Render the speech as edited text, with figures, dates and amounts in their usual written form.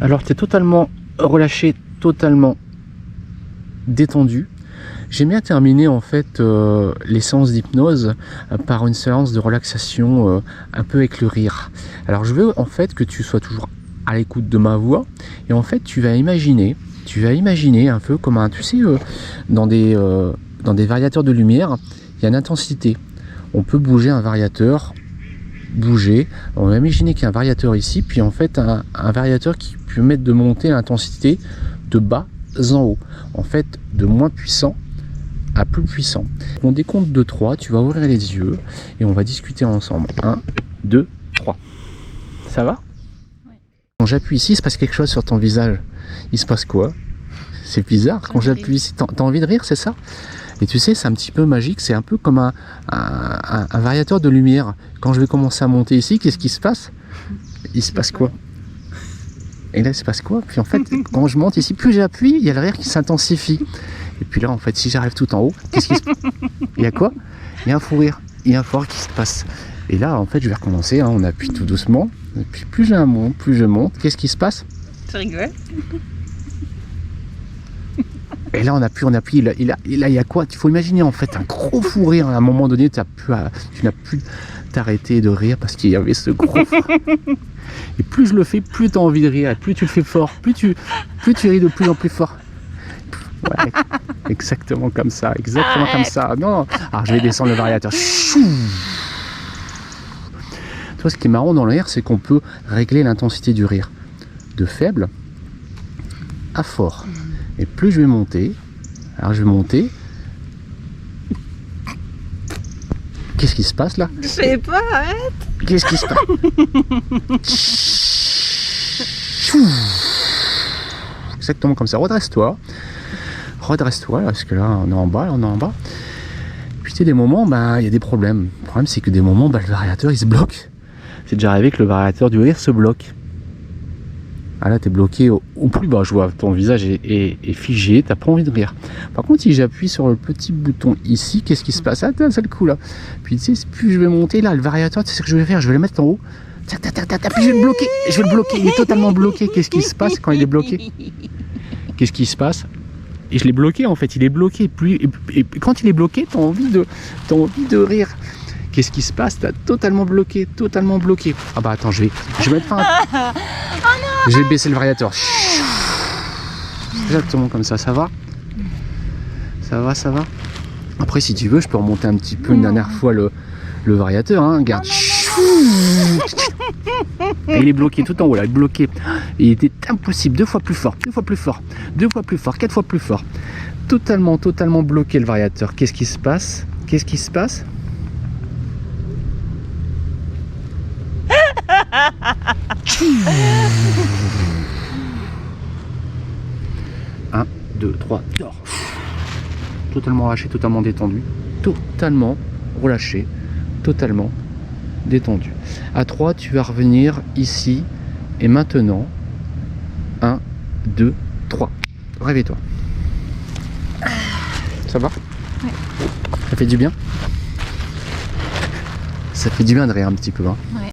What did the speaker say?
Alors tu es totalement relâché, totalement détendu. J'aime bien terminer en fait les séances d'hypnose par une séance de relaxation un peu avec le rire. Alors je veux en fait que tu sois toujours à l'écoute de ma voix et en fait tu vas imaginer un peu comme un, tu sais, dans des variateurs de lumière, il y a une intensité. On peut bouger un variateur, on va imaginer qu'il y a un variateur ici, puis en fait un variateur qui peut mettre de monter l'intensité de bas en haut, en fait de moins puissant à plus puissant. On décompte de 3, tu vas ouvrir les yeux et on va discuter ensemble. 1, 2, 3. Ça va? Oui. Quand j'appuie ici, il se passe quelque chose sur ton visage. Il se passe quoi? C'est bizarre. Quand j'appuie ici, t'as envie de rire, c'est ça? Et tu sais, c'est un petit peu magique, c'est un peu comme un variateur de lumière. Quand je vais commencer à monter ici, qu'est-ce qui se passe? Il se passe quoi? Et là, il se passe quoi? Puis en fait, quand je monte ici, plus j'appuie, il y a le rire qui s'intensifie. Et puis là, en fait, si j'arrive tout en haut, qu'est-ce qui se passe? Il y a quoi? Il y a un fou rire, il y a un fort qui se passe. Et là, en fait, je vais recommencer, hein, on appuie tout doucement. Et puis plus je monte, qu'est-ce qui se passe? Tu rigoles? Et là, on appuie, là, il y a quoi? Il faut imaginer, en fait, un gros fou rire. À un moment donné, tu n'as plus t'arrêter de rire parce qu'il y avait ce gros fou. Et plus je le fais, plus tu as envie de rire. Plus tu le fais fort, plus tu ris de plus en plus fort. Ouais, exactement comme ça, comme ça. Non, alors je vais descendre le variateur. Chou. Tu vois, ce qui est marrant dans le rire, c'est qu'on peut régler l'intensité du rire de faible à fort. Et plus je vais monter, alors je vais monter. Qu'est-ce qui se passe là? Je sais pas, arrête. Qu'est-ce qui se passe? Exactement comme ça. Redresse-toi, là, parce que là, on est en bas, Puis tu sais, des moments, il y a des problèmes. Le problème, c'est que des moments, le variateur, il se bloque. C'est déjà arrivé que le variateur du rire se bloque. Ah là, t'es bloqué au plus bas, je vois, ton visage est figé, t'as pas envie de rire. Par contre, si j'appuie sur le petit bouton ici, qu'est-ce qui se passe? Ah, c'est le coup là. Puis tu sais, plus je vais monter là, le variateur, tu sais ce que je vais faire? Je vais le mettre en haut. Puis je vais le bloquer, il est totalement bloqué. Qu'est-ce qui se passe quand il est bloqué? Qu'est-ce qui se passe? Et je l'ai bloqué en fait, il est bloqué. Et quand il est bloqué, t'as envie de rire. Qu'est-ce qui se passe? T'as totalement bloqué. Ah bah attends, je vais mettre fin à... Je vais baisser le variateur. Exactement comme ça, ça va? Ça va? Après, si tu veux, je peux remonter un petit peu une dernière fois le variateur. Hein. Regarde. Et il est bloqué tout en haut là, il est bloqué. Et il était impossible. 2 fois plus fort, 4 fois plus fort. Totalement bloqué le variateur. Qu'est-ce qui se passe? 1, 2, 3, dors. Totalement relâché, totalement détendu, totalement relâché, totalement détendu. À 3, tu vas revenir ici et maintenant. 1, 2, 3. Réveille-toi. Ça va? Ouais. Ça fait du bien? Ça fait du bien de rire un petit peu. Hein. Ouais.